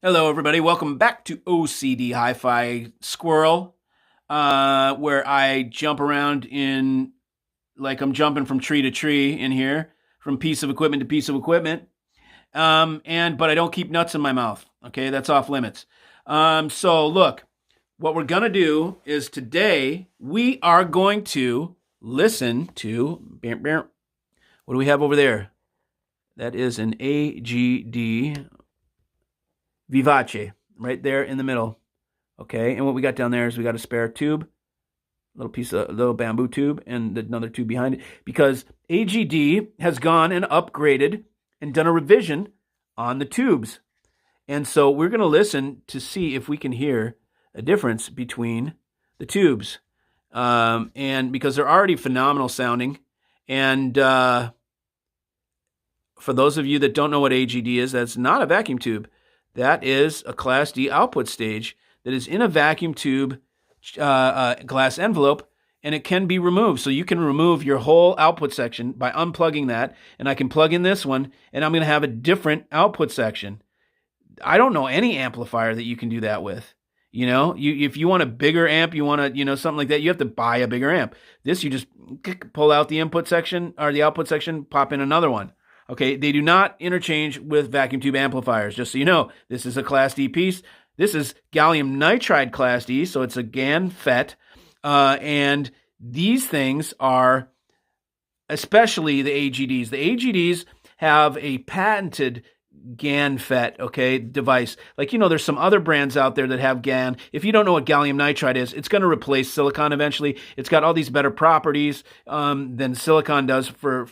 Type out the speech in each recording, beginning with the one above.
Hello, everybody. Welcome back to OCD Hi-Fi Squirrel, where I jump around in like I'm jumping from tree to tree in here, from piece of equipment to piece of equipment. But I don't keep nuts in my mouth. Okay, that's off limits. So look, what we're gonna do is today we are going to listen to. What do we have over there? That is an AGD Vivace, right there in the middle. Okay, and what we got down there is we got a spare tube, little bamboo tube, and another tube behind it, because AGD has gone and upgraded and done a revision on the tubes. And so we're going to listen to see if we can hear a difference between the tubes. And because they're already phenomenal sounding. And for those of you that don't know what AGD is, that's not a vacuum tube. That is a Class D output stage that is in a vacuum tube glass envelope, and it can be removed. So you can remove your whole output section by unplugging that, and I can plug in this one, and I'm going to have a different output section. I don't know any amplifier that you can do that with. You know, if you want a bigger amp, you want to, something like that, you have to buy a bigger amp. This, you just pull out the input section or the output section, pop in another one. Okay, they do not interchange with vacuum tube amplifiers, just so you know. This is a Class D piece. This is gallium nitride Class D, so it's a GaN FET. And these things are, especially the AGDs. The AGDs have a patented GaN FET, device. Like, there's some other brands out there that have GaN. If you don't know what gallium nitride is, it's going to replace silicon eventually. It's got all these better properties than silicon does for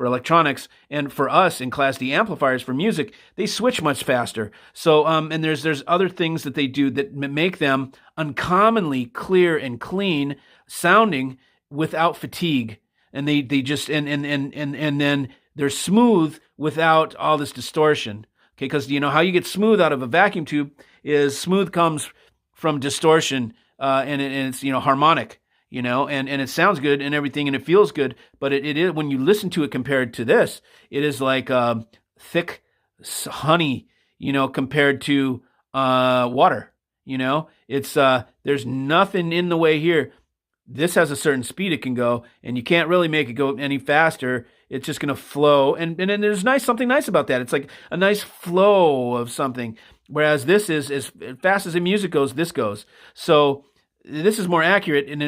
electronics, and for us in Class D amplifiers for music, they switch much faster. So, and there's other things that they do that make them uncommonly clear and clean sounding without fatigue, and they just and then they're smooth without all this distortion. Okay, because how you get smooth out of a vacuum tube is smooth comes from distortion, and it's harmonic. And it sounds good and everything, and it feels good, but it is, when you listen to it compared to this, it is like thick honey, compared to water. It's there's nothing in the way here. This has a certain speed it can go, and you can't really make it go any faster. It's just going to flow, and there's something nice about that. It's like a nice flow of something, whereas this is as fast as the music goes, this goes. So this is more accurate, and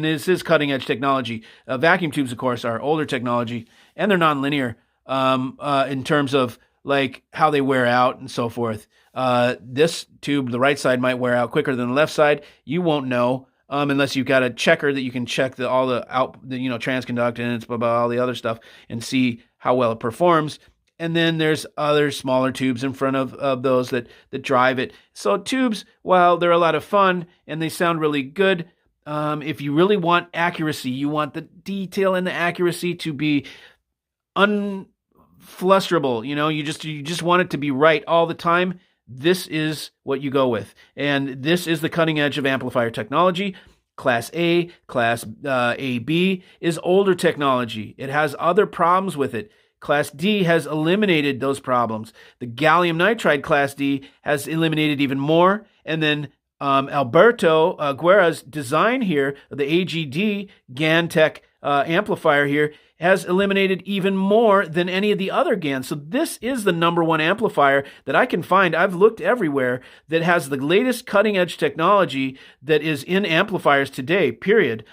this is cutting-edge technology. Vacuum tubes, of course, are older technology, and they're nonlinear in terms of like how they wear out and so forth. This tube, the right side, might wear out quicker than the left side. You won't know unless you've got a checker that you can check all the transconductance, all the other stuff, and see how well it performs. And then there's other smaller tubes in front of those that drive it. So tubes, while they're a lot of fun and they sound really good, if you really want accuracy, you want the detail and the accuracy to be unflusterable. You just want it to be right all the time. This is what you go with. And this is the cutting edge of amplifier technology. Class A, Class AB is older technology. It has other problems with it. Class D has eliminated those problems. The gallium nitride Class D has eliminated even more. And then Alberto Guerra's design here, the AGD GaN Tech amplifier here, has eliminated even more than any of the other GaNs. So this is the number one amplifier that I can find. I've looked everywhere that has the latest cutting edge technology that is in amplifiers today, period.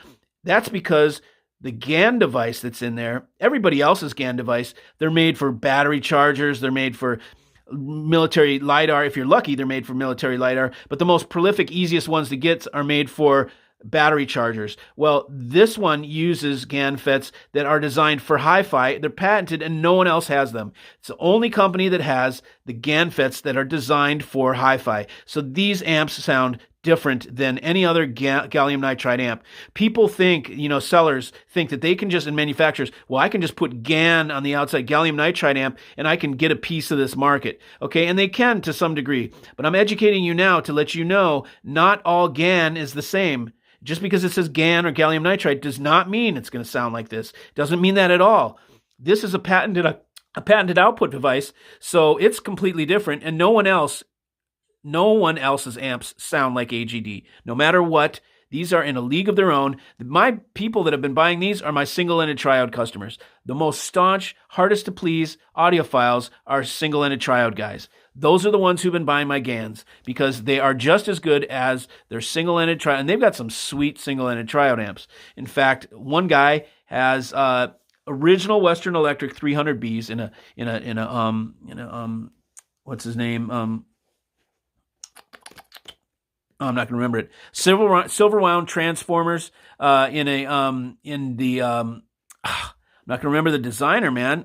That's because the GaN device that's in there, everybody else's GaN device, they're made for battery chargers, they're made for military LiDAR. If you're lucky, they're made for military LiDAR, but the most prolific, easiest ones to get are made for battery chargers. Well, this one uses GaN FETs that are designed for hi-fi. They're patented and no one else has them. It's the only company that has the GaN FETs that are designed for hi-fi. So these amps sound different than any other gallium nitride amp. People think, sellers think that they can just, and manufacturers, well, I can just put GaN on the outside, gallium nitride amp, and I can get a piece of this market. Okay, and they can to some degree. But I'm educating you now to let you know not all GaN is the same. Just because it says GaN or gallium nitride does not mean it's going to sound like this. Doesn't mean that at all. This is a patented a patented output device, so it's completely different, and no one else's amps sound like AGD. No matter what, these are in a league of their own. My people that have been buying these are my single-ended triode customers. The most staunch, hardest to please audiophiles are single-ended triode guys. Those are the ones who've been buying my GaNs because they are just as good as their single-ended triode, and they've got some sweet single-ended triode amps. In fact, one guy has original Western Electric 300Bs in a what's his name? I'm not going to remember it. Silver wound transformers I'm not going to remember the designer, man.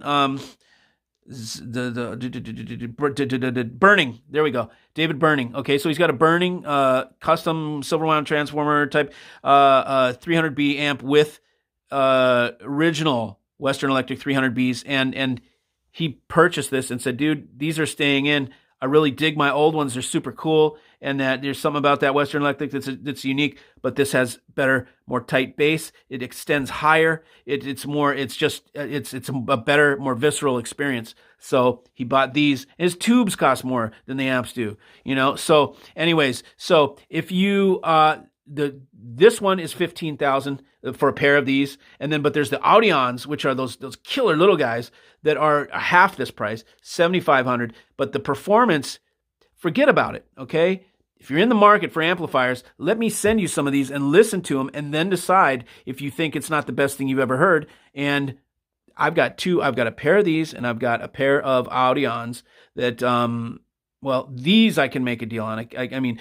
Burning. There we go. David Burning. Okay, so he's got a Burning custom silver wound transformer type 300B amp with original Western Electric 300Bs, and he purchased this and said, dude, these are staying in. I really dig my old ones. They're super cool, and that there's something about that Western Electric that's unique, but this has better, more tight bass. It extends higher. It's a better, more visceral experience. So he bought these. His tubes cost more than the amps do, So anyways, so if you this one is $15,000 for a pair of these, but there's the Audions, which are those killer little guys that are half this price, $7,500. But the performance, forget about it. Okay, if you're in the market for amplifiers, let me send you some of these and listen to them, and then decide if you think it's not the best thing you've ever heard. And I've got two. I've got a pair of these, and I've got a pair of Audions that, these I can make a deal on. I mean.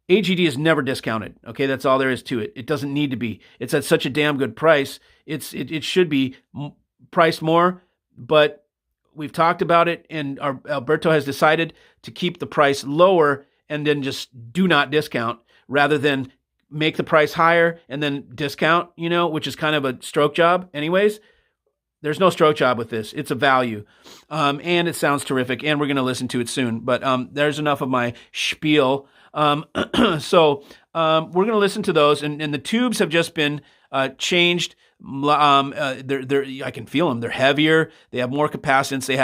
AGD is never discounted. Okay, that's all there is to it. It doesn't need to be. It's at such a damn good price. It should be priced more, but we've talked about it, and Alberto has decided to keep the price lower and then just do not discount, rather than make the price higher and then discount. Which is kind of a stroke job. Anyways, there's no stroke job with this. It's a value, and it sounds terrific. And we're going to listen to it soon. But there's enough of my spiel. So we're going to listen to those, and the tubes have just been changed. I can feel them. They're heavier. They have more capacitance. They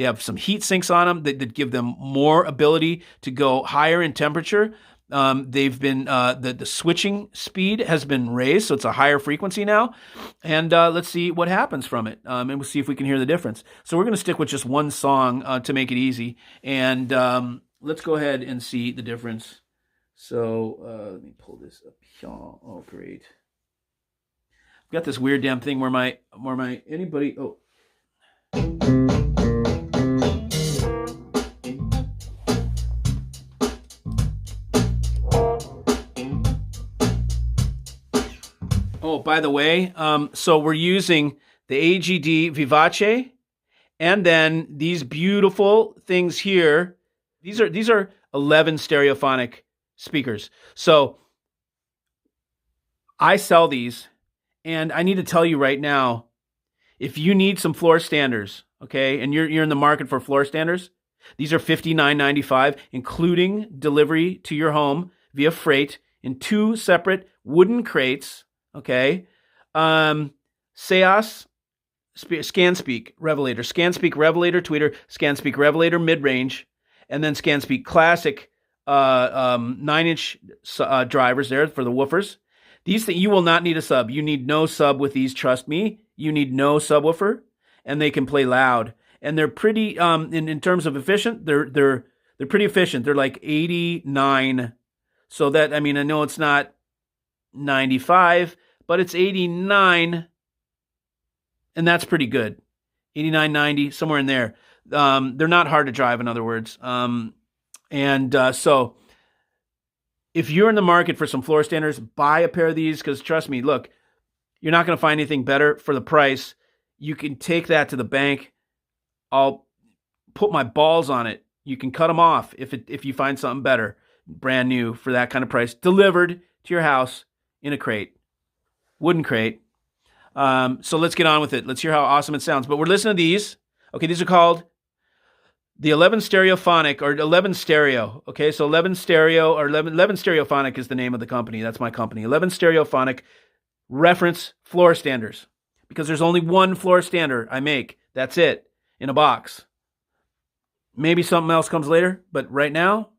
have some heat sinks on them that give them more ability to go higher in temperature. They've been the switching speed has been raised, so it's a higher frequency now. And let's see what happens from it, and we'll see if we can hear the difference. So we're going to stick with just one song to make it easy, and let's go ahead and see the difference. So let me pull this up here. Oh, great. I've got this weird damn thing where anybody. Oh. Oh, by the way, so we're using the AGD Vivace, and then these beautiful things here. These are 11 stereophonic speakers. So I sell these, and I need to tell you right now, if you need some floor standers, okay, and you're in the market for floor standers, these are $59.95, including delivery to your home via freight in 2 separate wooden crates. Okay, Seas, ScanSpeak Revelator, ScanSpeak Revelator tweeter, ScanSpeak Revelator mid-range, and then ScanSpeak Classic 9-inch drivers there for the woofers. These things, you will not need a sub. You need no sub with these. Trust me, you need no subwoofer, and they can play loud. And they're pretty in terms of efficient. They're pretty efficient. They're like 89. So that, I know it's not 95, but it's 89, and that's pretty good. 89, 90, somewhere in there. They're not hard to drive, in other words. So if you're in the market for some floor standers, buy a pair of these, because trust me, look, you're not going to find anything better for the price. You can take that to the bank. I'll put my balls on it. You can cut them off if you find something better, brand new for that kind of price, delivered to your house in a crate, wooden crate. So let's get on with it. Let's hear how awesome it sounds. But we're listening to these. Okay, these are called the 11 Stereophonic, or 11 Stereo. Okay, so 11 Stereo, or 11 Stereophonic is the name of the company. That's my company. 11 Stereophonic reference floor standers, because there's only one floor stander I make. That's it. in a box. Maybe something else comes later, but right now,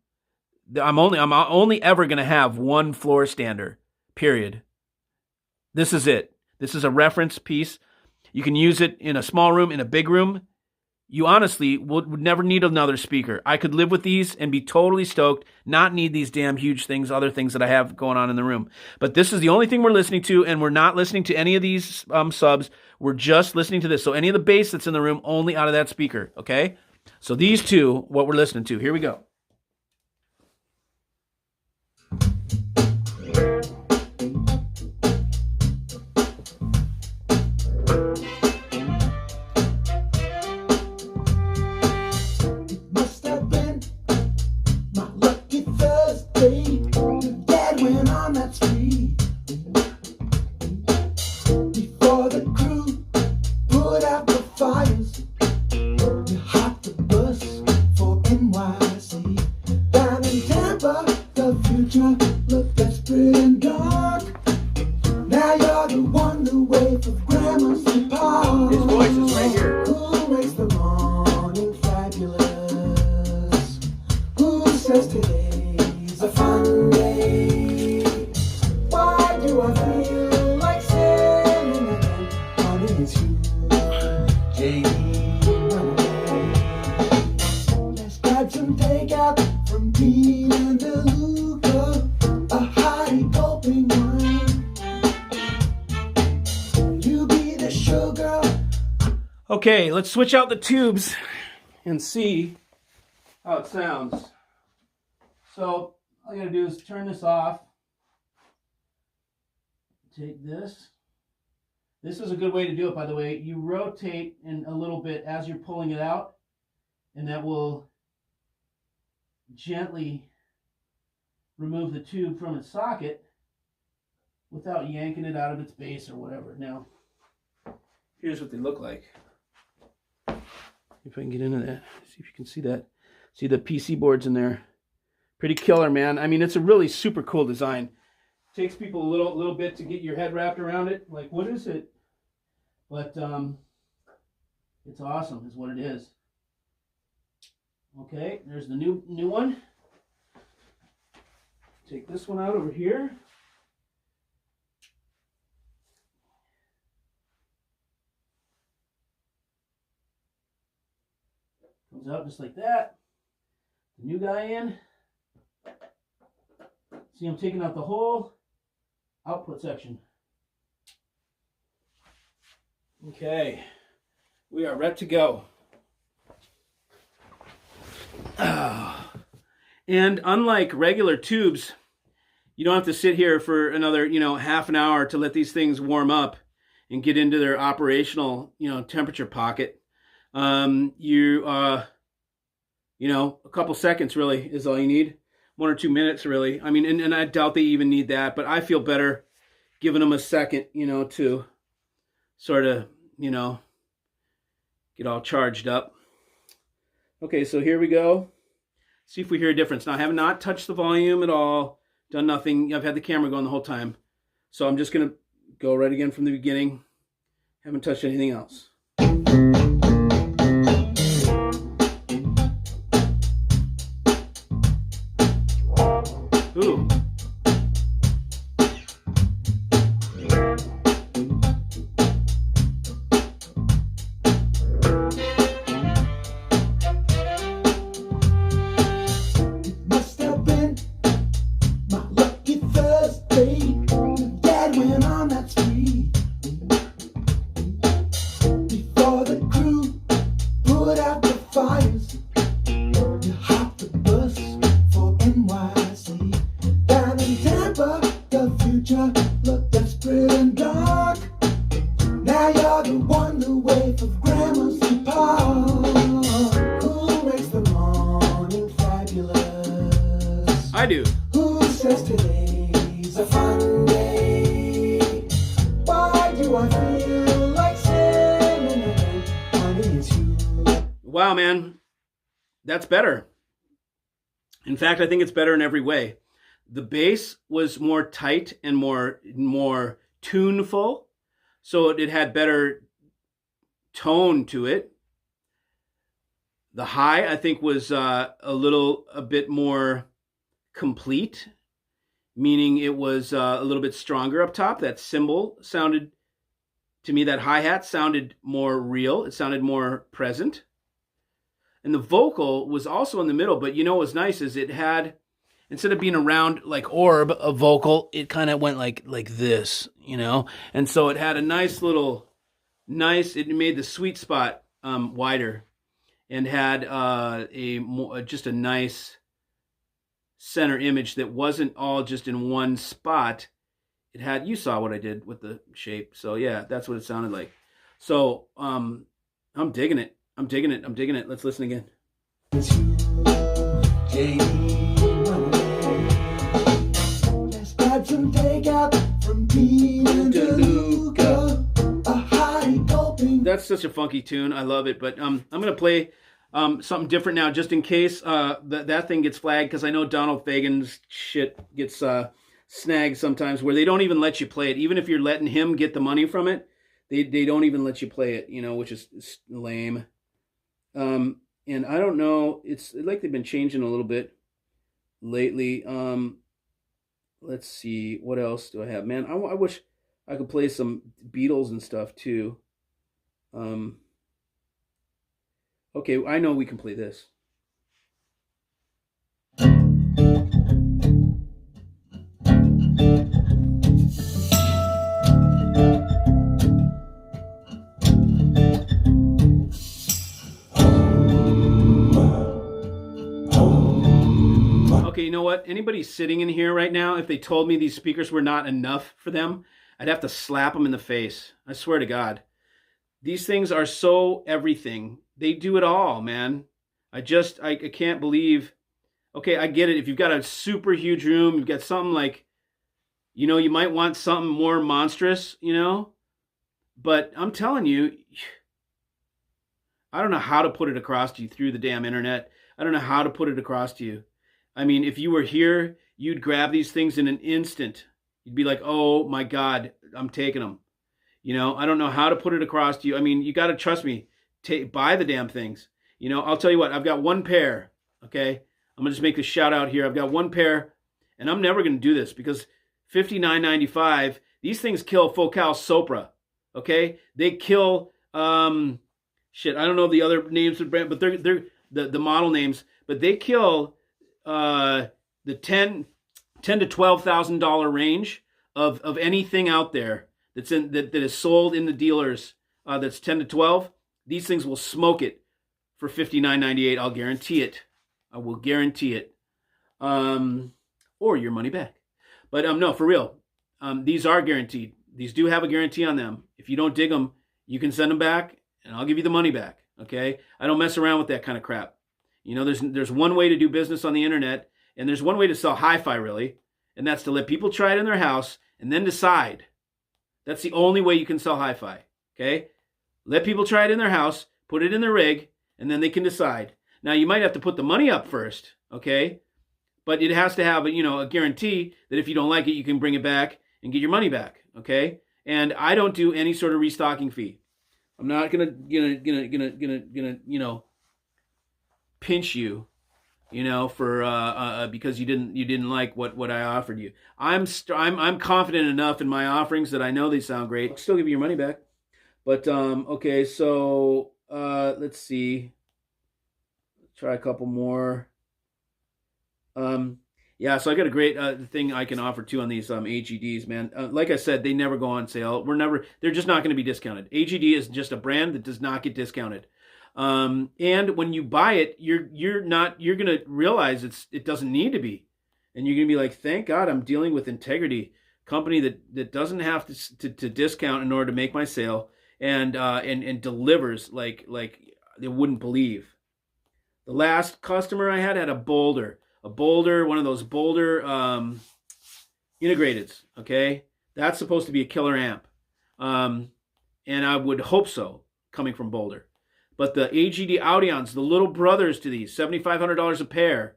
I'm only ever going to have one floor stander, period. This is it. This is a reference piece. You can use it in a small room, in a big room. You honestly would never need another speaker. I could live with these and be totally stoked, not need these damn huge things, other things that I have going on in the room. But this is the only thing we're listening to, and we're not listening to any of these subs. We're just listening to this. So any of the bass that's in the room, only out of that speaker, okay? So these two, what we're listening to. Here we go. Okay, let's switch out the tubes and see how it sounds. So all I gotta do is turn this off. Take this. This is a good way to do it, by the way. You rotate in a little bit as you're pulling it out, and that will gently remove the tube from its socket without yanking it out of its base or whatever. Now, here's what they look like. If I can get into that, see if you can see that. See the PC boards in there. Pretty killer, man. I mean, it's a really super cool design. Takes people a little bit to get your head wrapped around it. Like, what is it? But it's awesome, is what it is. Okay, there's the new one. Take this one out over here. Comes out just like that. The new guy in. See, I'm taking out the whole output section. Okay, we are ready to go. And unlike regular tubes, you don't have to sit here for another, half an hour to let these things warm up and get into their operational, temperature pocket. A couple seconds really is all you need. 1 or 2 minutes really. I mean, and I doubt they even need that, but I feel better giving them a second, to sort of, get all charged up. Okay, so here we go. See if we hear a difference. Now, I have not touched the volume at all, done nothing. I've had the camera going the whole time. So I'm just going to go right again from the beginning. Haven't touched anything else. Ooh. I do. Who says today's a fun day? Why do I feel like singing? Honey, it's you. Wow, man. That's better. In fact, I think it's better in every way. The bass was more tight and more tuneful, so it had better tone to it. The high, I think, was a bit more complete, meaning it was a little bit stronger up top. That cymbal sounded, to me, that hi-hat sounded more real. It sounded more present. And the vocal was also in the middle, but you know what's nice is it had, instead of being a round like orb of vocal, it kind of went like this, you know? And so it had a nice little, it made the sweet spot wider, and had just a nice center image that wasn't all just in one spot. It had, you saw what I did with the shape. So yeah, that's what it sounded like. So I'm digging it. I'm digging it. I'm digging it. Let's listen again. That's such a funky tune. I love it. But I'm gonna play something different now, just in case that thing gets flagged, because I know Donald Fagen's shit gets snagged sometimes, where they don't even let you play it, even if you're letting him get the money from it. They don't even let you play it, you know, which is lame. And I don't know, it's like they've been changing a little bit lately. Let's see, what else do I have? Man, I wish I could play some Beatles and stuff too. Okay, I know we can play this. Okay, you know what? Anybody sitting in here right now, if they told me these speakers were not enough for them, I'd have to slap them in the face. I swear to God. These things are so everything. They do it all, man. I can't believe. Okay, I get it. If you've got a super huge room, you've got something like, you know, you might want something more monstrous, you know? But I'm telling you, I don't know how to put it across to you through the damn internet. I don't know how to put it across to you. I mean, if you were here, you'd grab these things in an instant. You'd be like, oh my God, I'm taking them. You know, I don't know how to put it across to you. I mean, you got to trust me. Buy the damn things. You know, I'll tell you what, I've got one pair, okay? I'm going to just make a shout out here. I've got one pair, and I'm never going to do this because $59.95, these things kill Focal Sopra, okay? They kill, shit, I don't know the other names of the brand, but they're the model names, but they kill the $10,000 to $12,000 range of anything out there that is sold in the dealers, that's 10 to 12. These things will smoke it for $59.98. I'll guarantee it. I will guarantee it. Or your money back. But no, for real. These are guaranteed. These do have a guarantee on them. If you don't dig them, you can send them back, and I'll give you the money back. Okay? I don't mess around with that kind of crap. You know, there's one way to do business on the internet, and there's one way to sell hi-fi, really, and that's to let people try it in their house and then decide. That's the only way you can sell hi-fi, okay? Let people try it in their house, put it in their rig, and then they can decide. Now, you might have to put the money up first, okay? But it has to have a guarantee that if you don't like it, you can bring it back and get your money back, okay? And I don't do any sort of restocking fee. I'm not gonna pinch you, for because you didn't like what I offered you. I'm confident enough in my offerings that I know they sound great. I'll still give you your money back. But okay, so let's see. Try a couple more. Yeah, so I got a great thing I can offer too on these AGDs, man. Like I said, they never go on sale. They're just not going to be discounted. AGD is just a brand that does not get discounted. And when you buy it, you're going to realize it doesn't need to be. And you're going to be like, thank God I'm dealing with integrity, company that doesn't have to discount in order to make my sale, and delivers like they wouldn't believe. The last customer I had a Boulder, one of those Boulder integrateds, okay? That's supposed to be a killer amp. And I would hope so, coming from Boulder. But the AGD Audions, the little brothers to these, $7,500 a pair,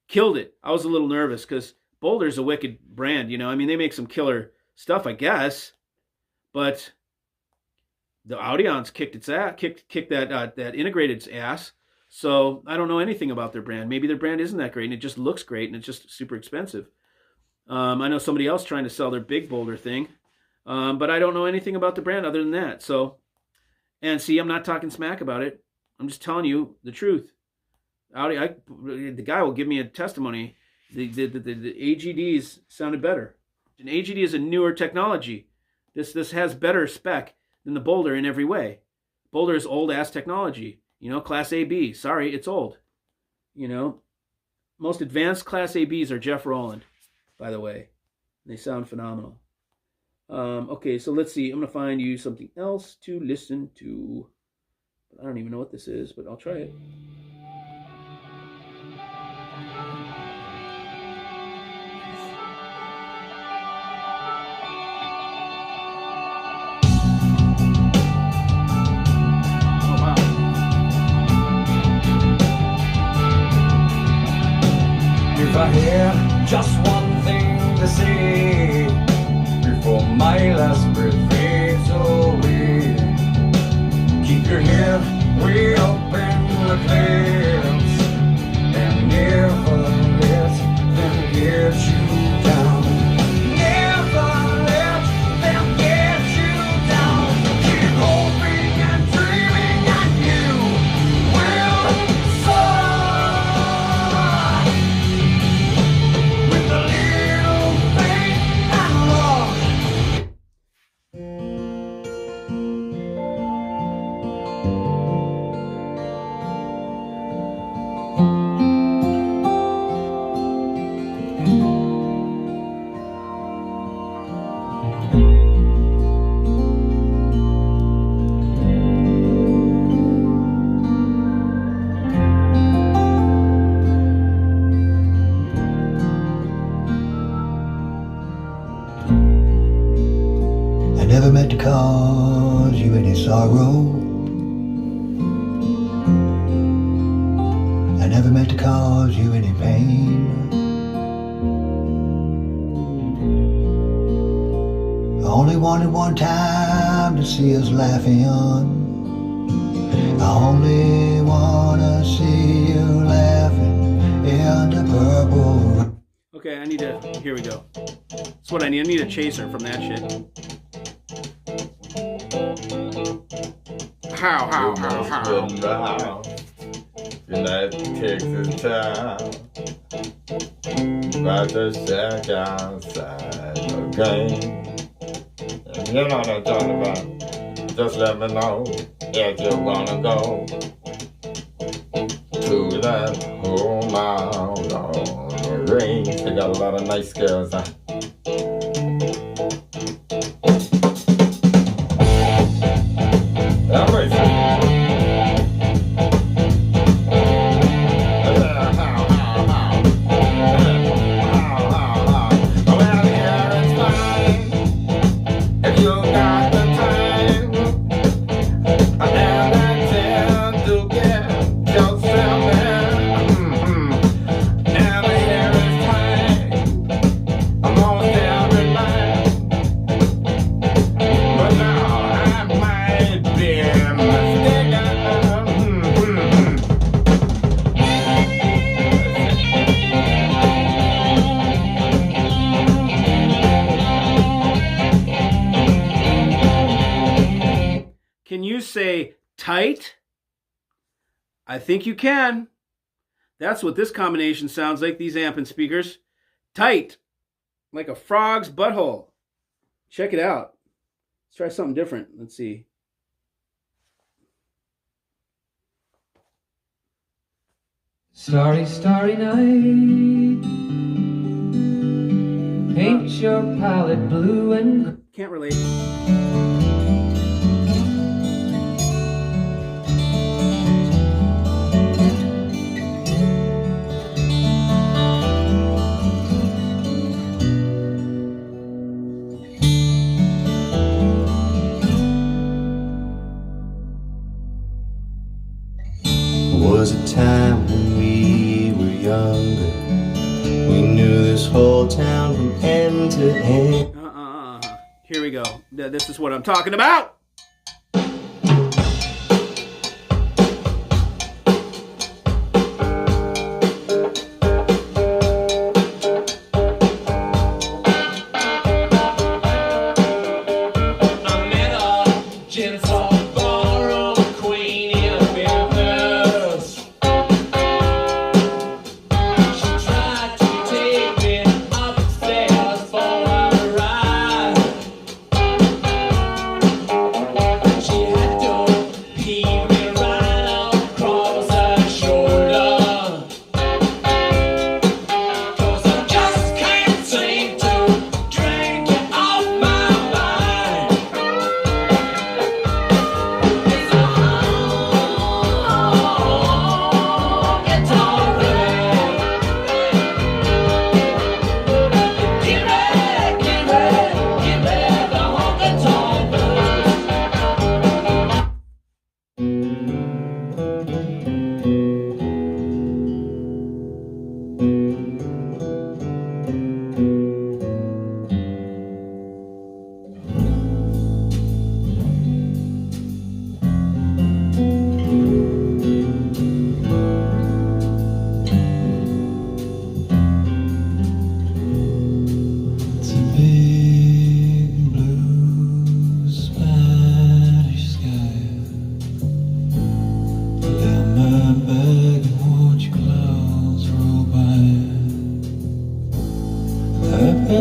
killed it. I was a little nervous because Boulder's a wicked brand, I mean, they make some killer stuff, I guess. But The Audion's kicked its ass, kicked that Integrated's ass. So I don't know anything about their brand. Maybe their brand isn't that great, and it just looks great, and it's just super expensive. I know somebody else trying to sell their big Boulder thing, but I don't know anything about the brand other than that. So, and see, I'm not talking smack about it. I'm just telling you the truth. The guy will give me a testimony. The AGDs sounded better. An AGD is a newer technology. This has better spec than the Boulder in every way. Boulder is old ass technology. You know, Class AB. Sorry, it's old. You know, most advanced Class ABs are Jeff Rowland, by the way. They sound phenomenal. Okay, so let's see. I'm going to find you something else to listen to. I don't even know what this is, but I'll try it. If I hear just one thing to say before my last breath fades away, keep your head way up in the clouds and never let them get you down. Never let them get you down. Keep hoping and dreaming that you will soar. I never meant to cause you any sorrow. I never meant to cause you any pain. I only wanted one time to see us laughing. I only wanna see you laughing in the purple. Okay, I need to, here we go. That's what I need. I need a chaser from that shit. How? United Texas town, about to shack outside the game. And you know what I'm talking about. Just let me know if you wanna go to that home out on the range. They got a lot of nice girls. Can you say tight? I think you can. That's what this combination sounds like, these amping speakers. Tight. Like a frog's butthole. Check it out. Let's try something different. Let's see. Starry, starry night. Paint your palette blue and Can't relate. Was a time when we were younger. We knew this whole town from end to end. Here we go. This is what I'm talking about.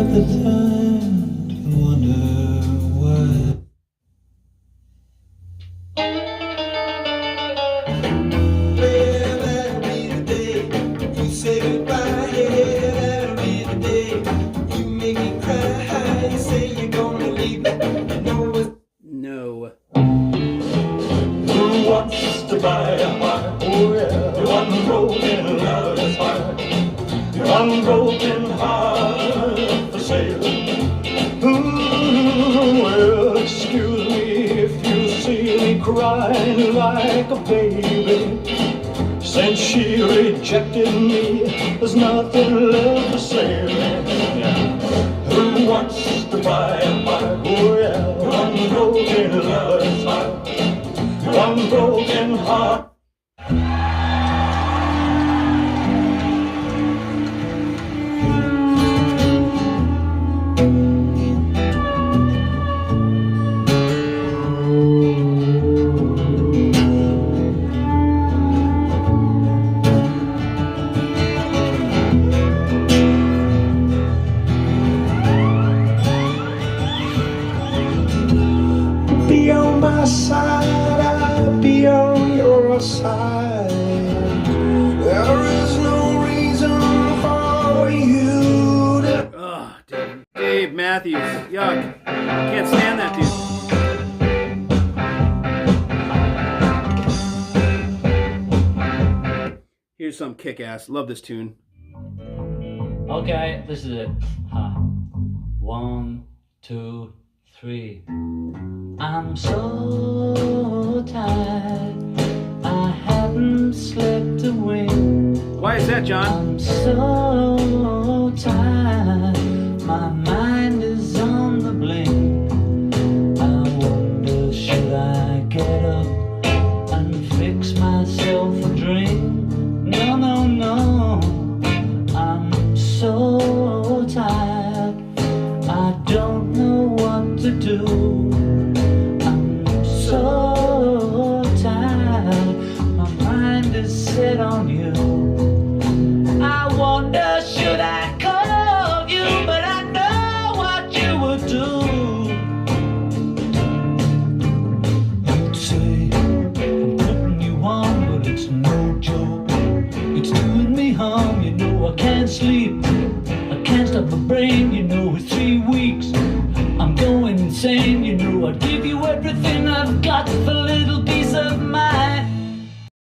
got the time to wonder why. Well, that'll be the day you say goodbye. Yeah, that'll be the day you make me cry. You say you're gonna leave me. You know it's No. Who wants to buy a heart? Oh yeah, one broken lover's heart. One broken heart for sale. Well, excuse me if you see me crying like a baby. Since she rejected me, there's nothing left to say. Yeah. Who wants to buy a heart? Oh yeah, one broken lover's heart. One broken heart. Be on my side, I'll be on your side. There is no reason for you to. Ugh, Dave Matthews. Yuck. Can't stand that dude. Here's some kick-ass. Love this tune. Okay, this is it. 1, 2, 3. I'm so tired, I haven't slept a wink. Why is that, John? I'm so tired, my mind is on the blink. I wonder, should I get up and fix myself a drink? No, no, no, I'm so tired, I don't know what to do. So tired, my mind is set on you. I wonder, should I call you? But I know what you would do. You'd say, I'm putting you on, but it's no joke. It's doing me harm, you know I can't sleep. I can't stop my brain, you know it's 3 weeks. I'm going insane, you know I'd give you everything I've got for